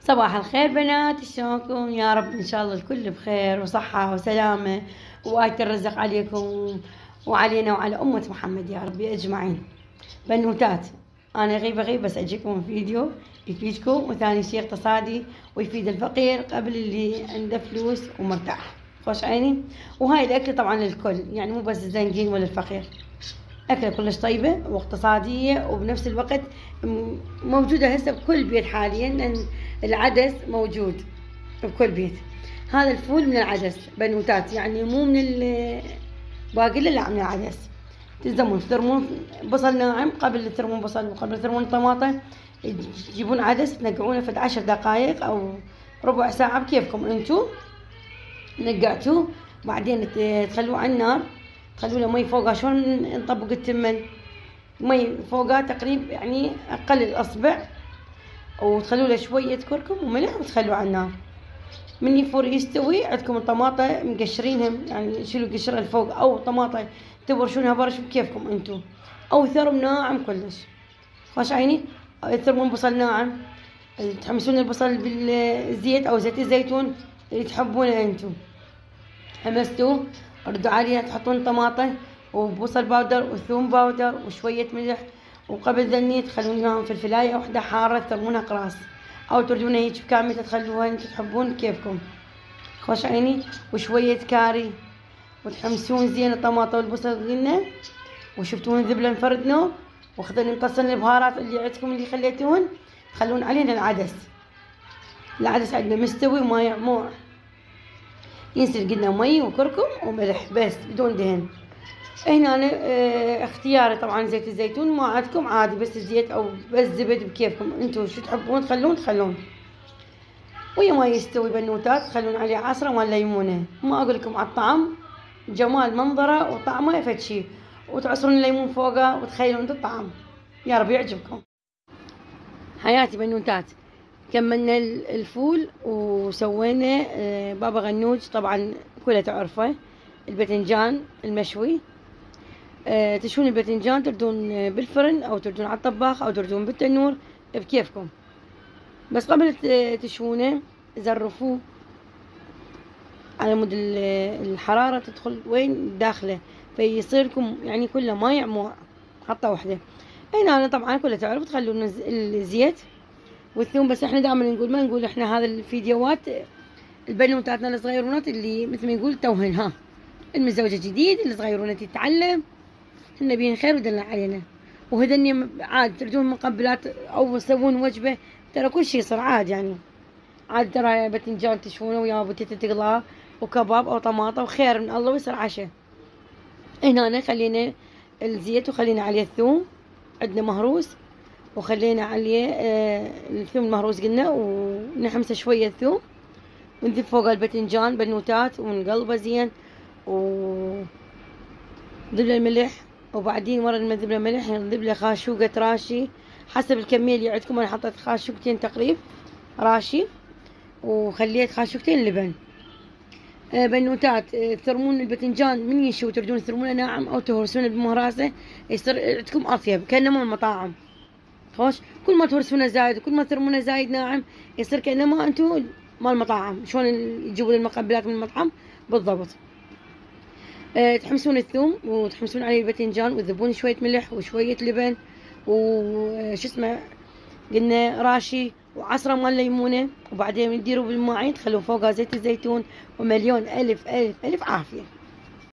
صباح الخير بنات، شلونكم؟ يا رب ان شاء الله الكل بخير وصحة وسلامة وآية الرزق عليكم وعلينا وعلى أمة محمد يا رب أجمعين. بنوتات، أنا غيبة بس أجيكم فيديو يفيدكم، وثاني شيء اقتصادي ويفيد الفقير قبل اللي عنده فلوس ومرتاح. خوش عيني. وهاي الأكل طبعا للكل، يعني مو بس الزنقين ولا الفقير، أكلة كلش طيبة واقتصادية وبنفس الوقت موجودة هسه بكل بيت حاليا، لأن العدس موجود بكل بيت. هذا الفول من العدس بنوتات، يعني مو من الباقلة، لا من العدس. تلزمون تثرمون بصل ناعم قبل تثرمون بصل وقبل تثرمون طماطة، تجيبون عدس تنقعونه في 10 دقائق أو ربع ساعة بكيفكم انتو. نقعتوه بعدين تخلوه على النار، تخلوا له مي فوقه. شلون نطبق التمن؟ مي فوقه تقريبا يعني اقل الاصبع، وتخلوا له شويه كركم وملح وتخلوه على النار. من يفور يستوي عندكم الطماطه مقشرينها، يعني شيلوا قشرها الفوق، او طماطه تبرشونها برش بكيفكم انتو، او ثرم ناعم كلش. خوش عيني. تثرمون بصل ناعم، تحمسون البصل بالزيت او زيت الزيتون اللي تحبونه انتو. حمستوه ردوا عليها، تحطون طماطة وبصل باودر وثوم باودر وشوية ملح، وقبل ذني تخلونها فلفلاية واحدة حارة تثرمونها قراص، أو تردونها هيك بكاملة تخلوها انتو تحبون كيفكم. خوش عيني. وشوية كاري، وتحمسون زين الطماطة والبصل قلنا، وشفتون ذبلة انفردنو، وخذوا مقصن البهارات اللي عندكم اللي خليتوهن، تخلون علينا العدس. العدس عندنا مستوي وما يعموع، ينسل قلنا مي وكركم وملح بس بدون دهن. هنا أنا اختياري طبعا زيت الزيتون، ما عندكم عادي بس الزيت او بس زبد بكيفكم انتو شو تحبون تخلون. ويا ما يستوي بنوتات تخلون عليه عصرة مال ليمونة، ما اقول لكم على الطعم، جمال منظره وطعمه فد شي، وتعصرون الليمون فوقه وتخيلون انتو الطعم. يا رب يعجبكم. حياتي بنوتات، كملنا الفول وسوينا بابا غنوج، طبعا كلها تعرفه. الباذنجان المشوي، تشوون الباذنجان تردون بالفرن او تردون على الطباخ او تردون بالتنور بكيفكم، بس قبل تشوونه زرفوه على مود الحرارة تدخل وين داخله، فيصير لكم يعني كله ما يعموع حطة واحدة. هنا أنا طبعا كلها تعرف تخلون الزيت والثوم، بس احنا دائما نقول، ما نقول احنا هذا الفيديوهات البنوتاتنا الصغيرونات اللي مثل ما يقول توهن، ها المتزوجة جديد الصغيرونة تتعلم، هن بين خير ودلنا علينا. وهذني عاد تردون مقبلات او تسوون وجبة، ترى كل شيء يصير عاد، يعني عاد ترى باذنجان تشوونه ويا بوتيتا تقلاه وكباب او طماطة وخير من الله ويصير عشاء. هنا خلينا الزيت وخلينا عليه الثوم، عندنا مهروس وخلينا عليه الثوم المهروس قلنا، ونحمسه شوية الثوم، ونذب فوق الباذنجان بنوتات ونقلبه زين، ونذب له الملح، وبعدين ورا ما نذب له ملح نذب له خاشوقة راشي حسب الكمية اللي عندكم. انا حطيت خاشوقتين تقريب راشي، وخليت خاشوقتين لبن. بنوتات، تثرمون الباذنجان من يشوي تردون تثرمونه ناعم او تهرسونه بمهراسة، يصير عندكم اطيب كانما المطاعم. خوش، كل ما تهرسونه زايد وكل ما تثرمونه زايد ناعم يصير كانما انتو مال المطاعم، شلون يجيبون المقبلات من المطعم بالضبط. تحمسون الثوم وتحمسون عليه الباذنجان وتذبون شوية ملح وشوية لبن وش اسمه قلنا راشي وعصرة مال ليمونة، وبعدين تديروا بالماعين تخلون فوقها زيت الزيتون، ومليون ألف ألف ألف عافية.